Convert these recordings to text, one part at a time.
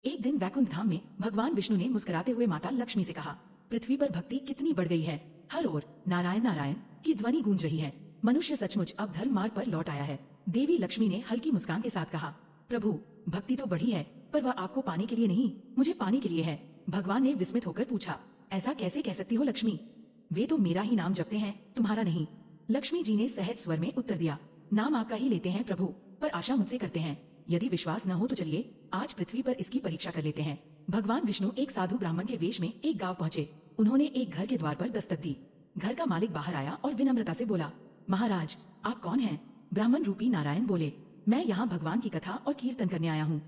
एक दिन वैकुंठ धाम में भगवान विष्णु ने मुस्कुराते हुए माता लक्ष्मी से कहा, पृथ्वी पर भक्ति कितनी बढ़ गई है। हर ओर नारायण नारायण की ध्वनि गूंज रही है। मनुष्य सचमुच अब धर्म मार्ग पर लौट आया है। देवी लक्ष्मी ने हल्की मुस्कान के साथ कहा, प्रभु भक्ति तो बढ़ी है, पर वह आपको पाने के लिए नहीं, मुझे पाने के लिए है। भगवान ने विस्मित होकर पूछा, ऐसा कैसे कह सकती हो लक्ष्मी? वे तो मेरा ही नाम जपते हैं, तुम्हारा नहीं। लक्ष्मी जी ने सहज स्वर में उत्तर दिया, नाम आपका ही लेते हैं प्रभु, पर आशा मुझसे करते हैं। यदि विश्वास न हो तो चलिए आज पृथ्वी पर इसकी परीक्षा कर लेते हैं। भगवान विष्णु एक साधु ब्राह्मण के वेश में एक गांव पहुँचे। उन्होंने एक घर के द्वार पर दस्तक दी। घर का मालिक बाहर आया और विनम्रता से बोला, महाराज आप कौन हैं? ब्राह्मण रूपी नारायण बोले, मैं यहाँ भगवान की कथा और कीर्तन करने आया हूँ।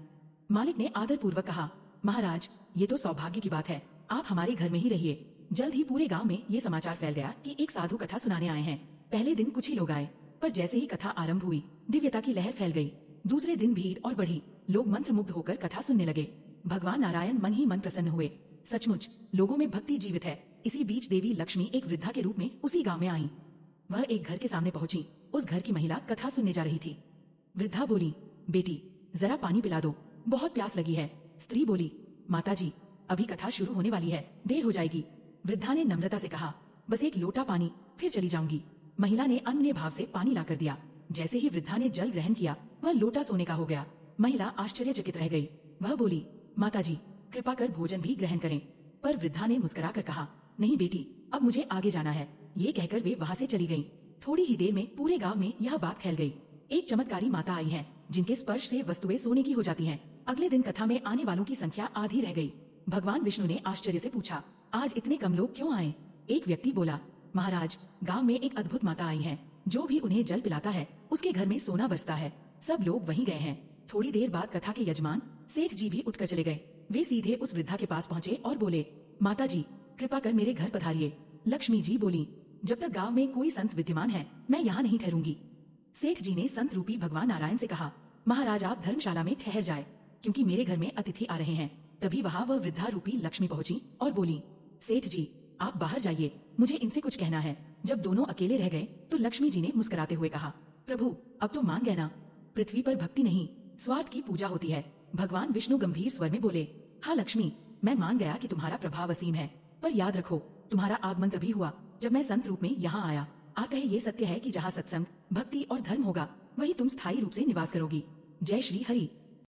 मालिक ने आदर पूर्वक कहा, महाराज ये तो सौभाग्य की बात है, आप हमारे घर में ही रहिए। जल्द ही पूरे गांव में ये समाचार फैल गया कि एक साधु कथा सुनाने आए हैं। पहले दिन कुछ ही लोग आए, पर जैसे ही कथा आरंभ हुई दिव्यता की लहर फैल गई। दूसरे दिन भीड़ और बढ़ी, लोग मंत्रमुग्ध होकर कथा सुनने लगे। भगवान नारायण मन ही मन प्रसन्न हुए। सचमुच लोगों में भक्ति जीवित है। इसी बीच देवी लक्ष्मी एक वृद्धा के रूप में उसी गांव में आई। वह एक घर के सामने पहुंची। उस घर की महिला कथा सुनने जा रही थी। वृद्धा बोली, बेटी जरा पानी पिला दो, बहुत प्यास लगी है। स्त्री बोली, माताजी अभी कथा शुरू होने वाली है, देर हो जाएगी। वृद्धा ने नम्रता से कहा, बस एक लोटा पानी, फिर चली जाऊंगी। महिला ने अन्य भाव से पानी लाकर दिया। जैसे ही वृद्धा ने जल ग्रहण किया वह लोटा सोने का हो गया। महिला आश्चर्यचकित रह गई। वह बोली, माताजी कृपा कर भोजन भी ग्रहण करें। पर वृद्धा ने मुस्कुरा कर कहा, नहीं बेटी अब मुझे आगे जाना है। ये कहकर वे वहाँ से चली गयी। थोड़ी ही देर में पूरे गाँव में यह बात फैल गयी। एक चमत्कारी माता आई है जिनके स्पर्श से वस्तुएं सोने की हो जाती हैं। अगले दिन कथा में आने वालों की संख्या आधी रह गई। भगवान विष्णु ने आश्चर्य से पूछा, आज इतने कम लोग क्यों आए? एक व्यक्ति बोला, महाराज गांव में एक अद्भुत माता आई है, जो भी उन्हें जल पिलाता है उसके घर में सोना बरसता है। सब लोग वहीं गए हैं। थोड़ी देर बाद कथा के यजमान सेठ जी भी उठकर चले गए। वे सीधे उस वृद्धा के पास पहुँचे और बोले, माता जी कृपा कर मेरे घर पधारिए। लक्ष्मी जी बोली, जब तक गाँव में कोई संत विद्यमान है मैं यहाँ नहीं ठहरूंगी। सेठ जी ने संत रूपी भगवान नारायण से कहा, महाराज आप धर्मशाला में ठहर जाए, क्योंकि मेरे घर में अतिथि आ रहे हैं। तभी वहाँ वह वृद्धा रूपी लक्ष्मी पहुंची और बोली, सेठ जी आप बाहर जाइए, मुझे इनसे कुछ कहना है। जब दोनों अकेले रह गए तो लक्ष्मी जी ने मुस्कुराते हुए कहा, प्रभु अब तो मान गए ना, पृथ्वी पर भक्ति नहीं स्वार्थ की पूजा होती है। भगवान विष्णु गंभीर स्वर में बोले, हाँ लक्ष्मी मैं मान गया कि तुम्हारा प्रभाव असीम है, पर याद रखो तुम्हारा आगमन तभी हुआ जब मैं संत रूप में यहाँ आया। अतः ये सत्य है कि जहाँ सत्संग भक्ति और धर्म होगा वही तुम स्थायी रूप से निवास करोगी। जय श्री हरि।